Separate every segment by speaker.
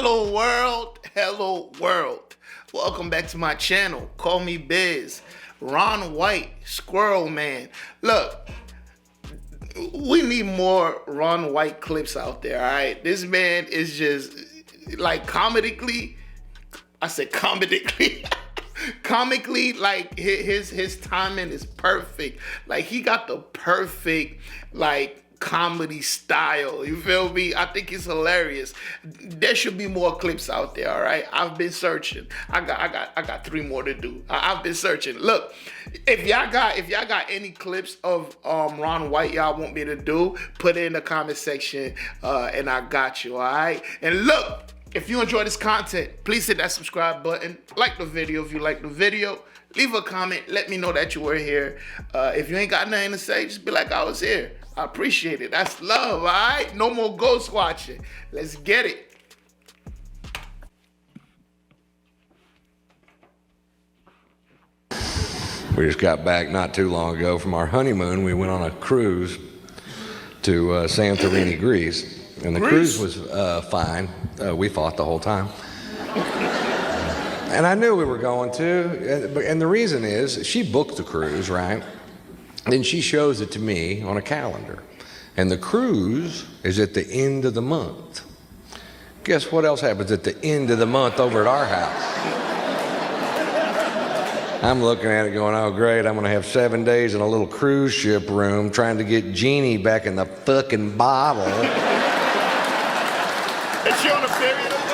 Speaker 1: Hello world, hello world. Welcome back to my channel. Call me Biz. Ron White, Squirrel Man. Look, we need more Ron White clips out there, all right? This man is just, like, comedically, I said comedically, comically, like, his timing is perfect. Like, he got the perfect, like, comedy style, you feel me? I think it's hilarious. There should be more clips out there, all right? I've been searching. I got 3 more to do. I've been searching. Look, if y'all got any clips of Ron White y'all want me to do, put it in the comment section, and I got you, all right? And look, if you enjoy this content, please hit that subscribe button. Like the video if you like the video. Leave a comment. Let me know that you were here. If you ain't got nothing to say, just be like, I was here. I appreciate it. That's love, all right? No more ghost watching. Let's get it.
Speaker 2: We just got back not too long ago from our honeymoon. We went on a cruise to Santorini, Greece. And the cruise was fine. We fought the whole time. And I knew we were going to. And the reason is, she booked the cruise, right? Then she shows it to me on a calendar. And the cruise is at the end of the month. Guess what else happens at the end of the month over at our house? I'm looking at it going, oh great, I'm gonna have 7 days in a little cruise ship room trying to get Jeannie back in the fucking bottle.
Speaker 1: Is she on a period or something?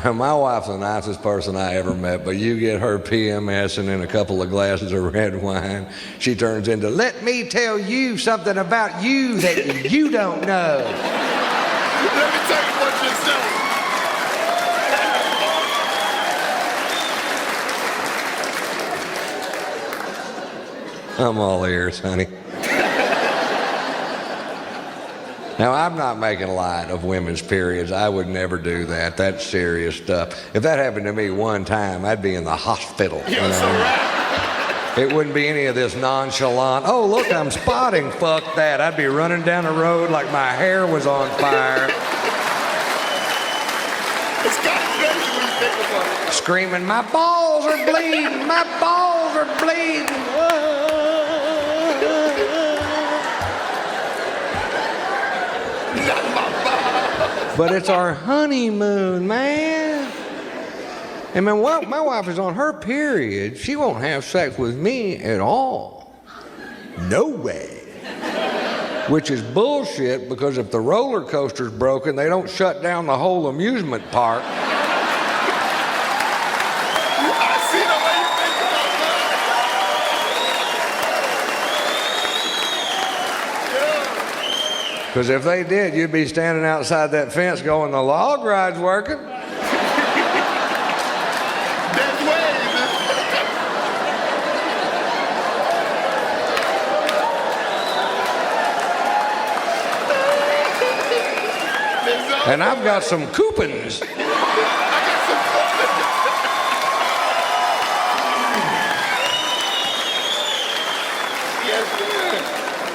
Speaker 2: And my wife's the nicest person I ever met, but you get her PMSing in a couple of glasses of red wine, she turns into, let me tell you something about you that you don't know.
Speaker 1: Let me tell you what you're saying.
Speaker 2: I'm all ears, honey. Now, I'm not making light of women's periods. I would never do that. That's serious stuff. If that happened to me one time, I'd be in the hospital.
Speaker 1: You know?
Speaker 2: It wouldn't be any of this nonchalant, oh, look, I'm spotting, fuck that. I'd be running down the road like my hair was on fire.
Speaker 1: It's kind of crazy when you think about it.
Speaker 2: Screaming, my balls are bleeding, my balls are bleeding. But it's our honeymoon, man. And man, my wife is on her period. She won't have sex with me at all. No way. Which is bullshit, because if the roller coaster's broken, they don't shut down the whole amusement park.
Speaker 1: I see the way you think about that.
Speaker 2: Because if they did, you'd be standing outside that fence going, the log ride's working.
Speaker 1: That's ways.
Speaker 2: And I've got some coupons.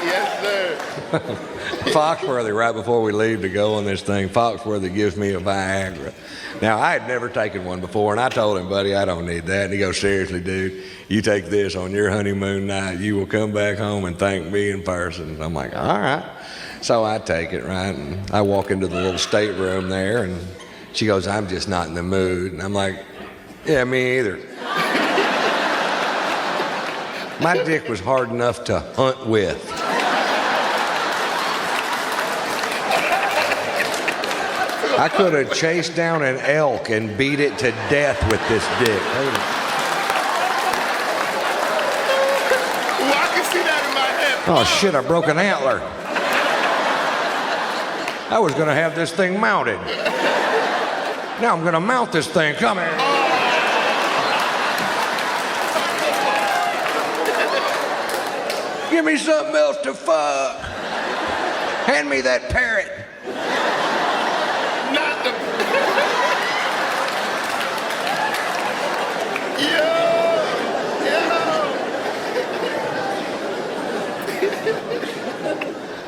Speaker 1: Yes, sir.
Speaker 2: Foxworthy, right before we leave to go on this thing, Foxworthy gives me a Viagra. Now, I had never taken one before, and I told him, buddy, I don't need that. And he goes, seriously, dude, you take this on your honeymoon night, you will come back home and thank me in person. And I'm like, all right. So I take it, right? And I walk into the little stateroom there, and she goes, I'm just not in the mood. And I'm like, yeah, me either. My dick was hard enough to hunt with. I could have chased down an elk and beat it to death with this dick.
Speaker 1: Well, I can see that in my head.
Speaker 2: Oh shit, I broke an antler. I was gonna have this thing mounted. Now I'm gonna mount this thing, come here. Give me something else to fuck. Hand me that parrot.
Speaker 1: Not the...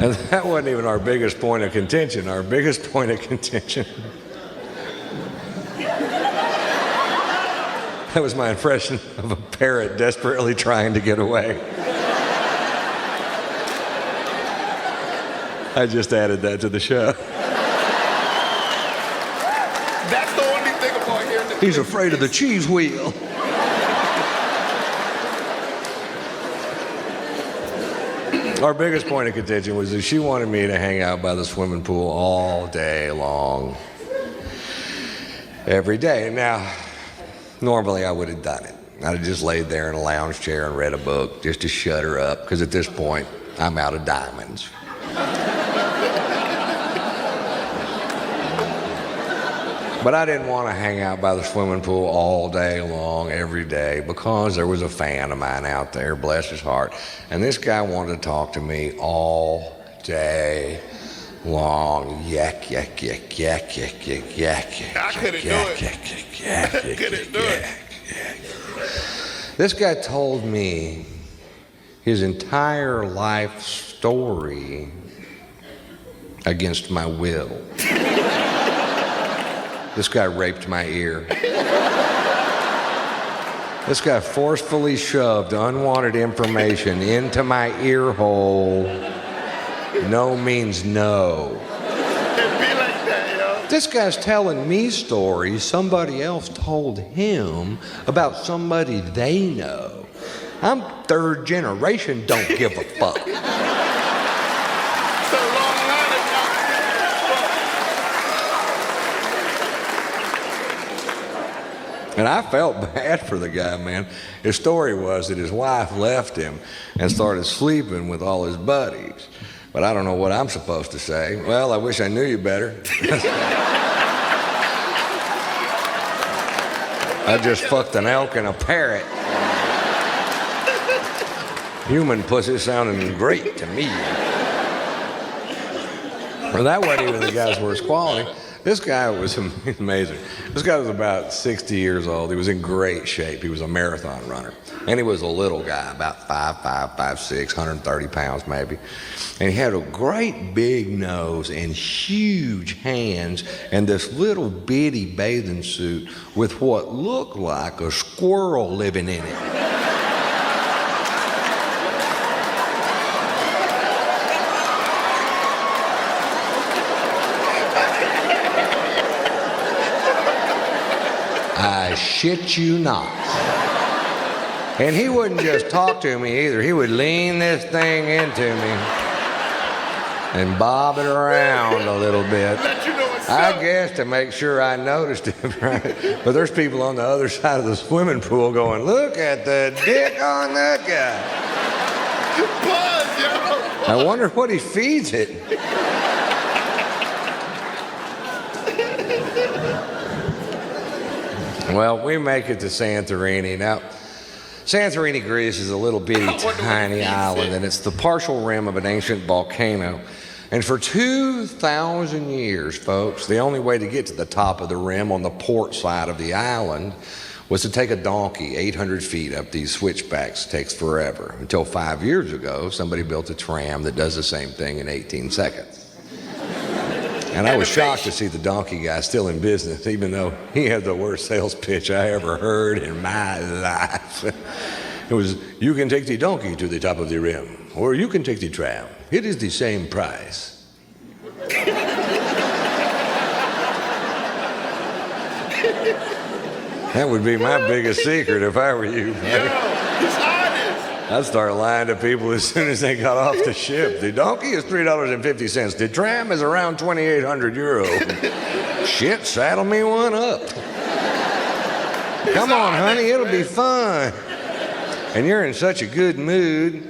Speaker 2: And that wasn't even our biggest point of contention. Our biggest point of contention, that was my impression of a parrot desperately trying to get away. I just added that to the show.
Speaker 1: That's the only thing about hearing the
Speaker 2: He's afraid of the cheese wheel. Our biggest point of contention was that she wanted me to hang out by the swimming pool all day long. Every day. Now, normally I would have done it. I'd have just laid there in a lounge chair and read a book just to shut her up, because at this point, I'm out of diamonds. But I didn't want to hang out by the swimming pool all day long, every day, because there was a fan of mine out there, bless his heart. And this guy wanted to talk to me all day long. Yak, yak, yak, yak, yak, yak, yak, yak.
Speaker 1: I couldn't do it. I couldn't do it.
Speaker 2: This guy told me his entire life story against my will. This guy raped my ear. This guy forcefully shoved unwanted information into my ear hole. No means no.
Speaker 1: It'd be like that, yo.
Speaker 2: This guy's telling me stories somebody else told him about somebody they know. I'm third generation, don't give a fuck.
Speaker 1: It's a long line of
Speaker 2: And I felt bad for the guy, man. His story was that his wife left him and started sleeping with all his buddies. But I don't know what I'm supposed to say. Well, I wish I knew you better. I just fucked an elk and a parrot. Human pussy sounding great to me. Well, that wasn't even the guy's worst quality. This guy was amazing. This guy was about 60 years old. He was in great shape. He was a marathon runner. And he was a little guy, about 5'5", 5'6", 130 pounds maybe. And he had a great big nose and huge hands and this little bitty bathing suit with what looked like a squirrel living in it. I shit you not. And he wouldn't just talk to me either. He would lean this thing into me and bob it around a little bit.
Speaker 1: Let you know it's
Speaker 2: I guess to make sure I noticed him, right? But there's people on the other side of the swimming pool going, look at the dick on that guy.
Speaker 1: Buzz, yo.
Speaker 2: I wonder what he feeds it. Well, we make it to Santorini. Now, Santorini, Greece is a little bitty, tiny island, and it's the partial rim of an ancient volcano. And for 2,000 years, folks, the only way to get to the top of the rim on the port side of the island was to take a donkey 800 feet up these switchbacks. It takes forever. Until 5 years ago, somebody built a tram that does the same thing in 18 seconds. And I was shocked to see the donkey guy still in business, even though he had the worst sales pitch I ever heard in my life. It was, you can take the donkey to the top of the rim, or you can take the tram. It is the same price. That would be my biggest secret if I were you. I'd start lying to people as soon as they got off the ship. The donkey is $3.50. The tram is around 2,800 euros. Shit, saddle me one up. Come on, honey, it'll be fun. And you're in such a good mood.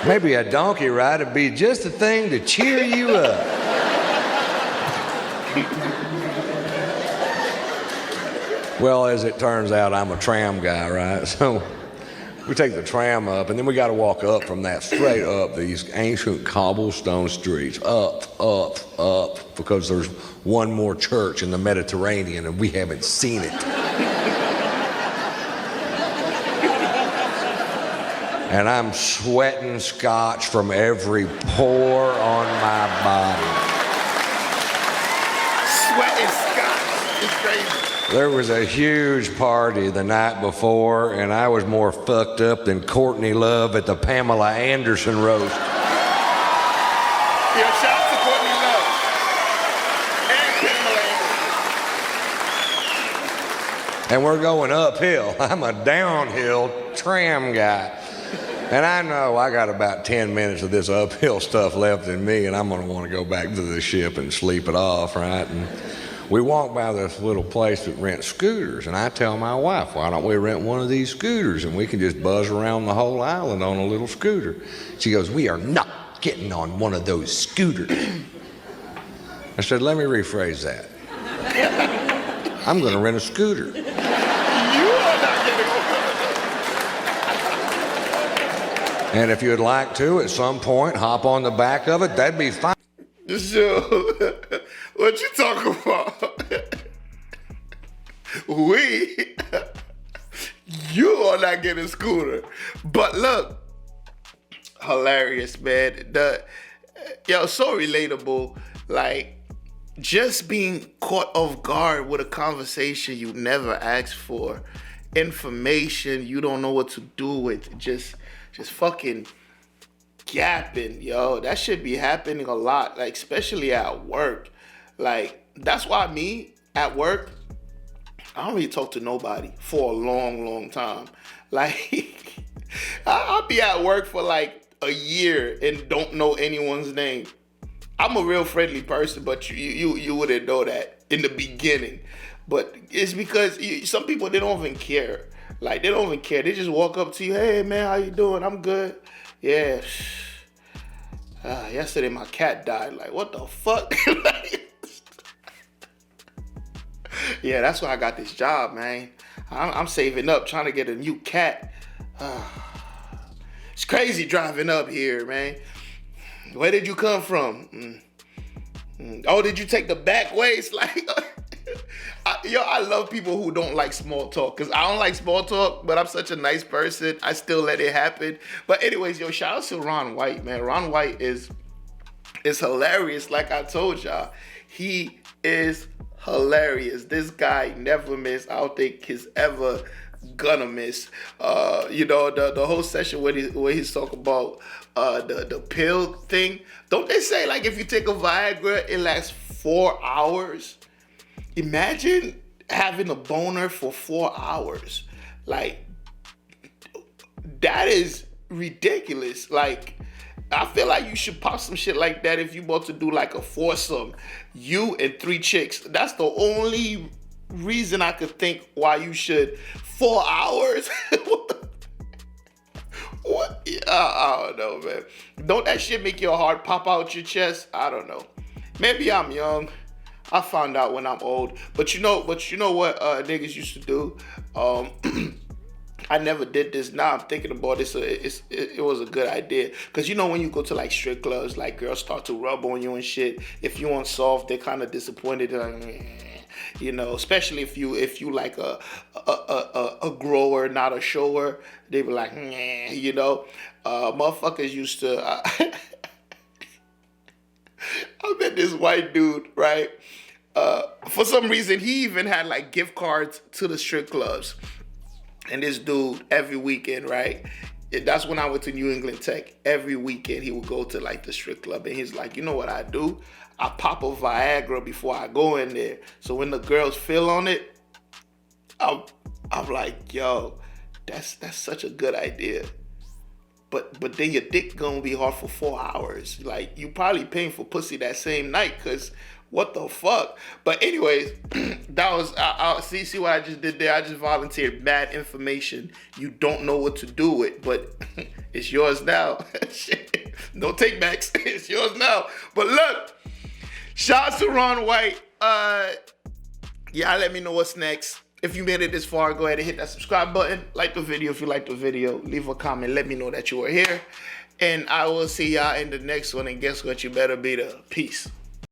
Speaker 2: Maybe a donkey ride would be just the thing to cheer you up. Well, as it turns out, I'm a tram guy, right? So we take the tram up, and then we got to walk up from that straight up these ancient cobblestone streets, up, because there's one more church in the Mediterranean, and we haven't seen it. and I'm sweating scotch from every pore on my body.
Speaker 1: Sweating scotch. It's crazy.
Speaker 2: There was a huge party the night before, and I was more fucked up than Courtney Love at the Pamela Anderson roast.
Speaker 1: Yeah, shout out to Courtney Love and Pamela Anderson.
Speaker 2: And we're going uphill. I'm a downhill tram guy. And I know I got about 10 minutes of this uphill stuff left in me, and I'm going to want to go back to the ship and sleep it off, right? And we walk by this little place that rents scooters, and I tell my wife, why don't we rent one of these scooters, and we can just buzz around the whole island on a little scooter. She goes, we are not getting on one of those scooters. I said, let me rephrase that. I'm going to rent a scooter.
Speaker 1: You are not getting on.
Speaker 2: And if you'd like to, at some point, hop on the back of it, that'd be fine.
Speaker 1: So, what you talking about? You are not getting a scooter. But look, hilarious, man. So relatable. Like, just being caught off guard with a conversation you never asked for, information you don't know what to do with, just fucking gapping, yo. That should be happening a lot, like especially at work. Like, that's why me at work, I don't really talk to nobody for a long time. Like, I'll be at work for like a year and don't know anyone's name. I'm a real friendly person, but you wouldn't know that in the beginning. But it's because some people, they don't even care. Like, they don't even care. They just walk up to you, hey man, how you doing? I'm good. Yeah. Yesterday my cat died. Like, what the fuck? Yeah, that's why I got this job, man. I'm saving up, trying to get a new cat. It's crazy driving up here, man. Where did you come from? Oh, did you take the back ways? Like, I love people who don't like small talk, because I don't like small talk, but I'm such a nice person. I still let it happen. But anyways, yo, shout out to Ron White, man. Ron White is hilarious. Like I told y'all, he is hilarious. This guy never miss. I don't think he's ever gonna miss. The whole session where he's talking about the pill thing. Don't they say, like, if you take a Viagra, it lasts 4 hours? Imagine having a boner for 4 hours. Like, that is ridiculous. Like, I feel like you should pop some shit like that if you want to do like a foursome, you and 3 chicks. That's the only reason I could think why you should. 4 hours? What? I don't know, man. Don't that shit make your heart pop out your chest? I don't know. Maybe I'm young. I found out when I'm old. But you know what niggas used to do? I never did this. Now I'm thinking about this. It was a good idea. Because you know when you go to like strip clubs, like girls start to rub on you and shit. If you on soft, they're kind of disappointed. Especially if you like a grower, not a shower. They be like, motherfuckers used to. I met this white dude, right? For some reason, he even had like gift cards to the strip clubs. And this dude, every weekend, right? That's when I went to New England Tech. Every weekend, he would go to like the strip club, and he's like, you know what I do? I pop a Viagra before I go in there. So when the girls feel on it, I'm like, yo, that's such a good idea. But then your dick gonna be hard for 4 hours. Like, you probably paying for pussy that same night, cause what the fuck? But anyways, that was, I see what I just did there? I just volunteered bad information you don't know what to do with, but it's yours now. Shit. No take backs. It's yours now. But look, shout out to Ron White. Let me know what's next. If you made it this far, go ahead and hit that subscribe button. Like the video if you like the video. Leave a comment. Let me know that you were here. And I will see y'all in the next one. And guess what? You better be there. Peace.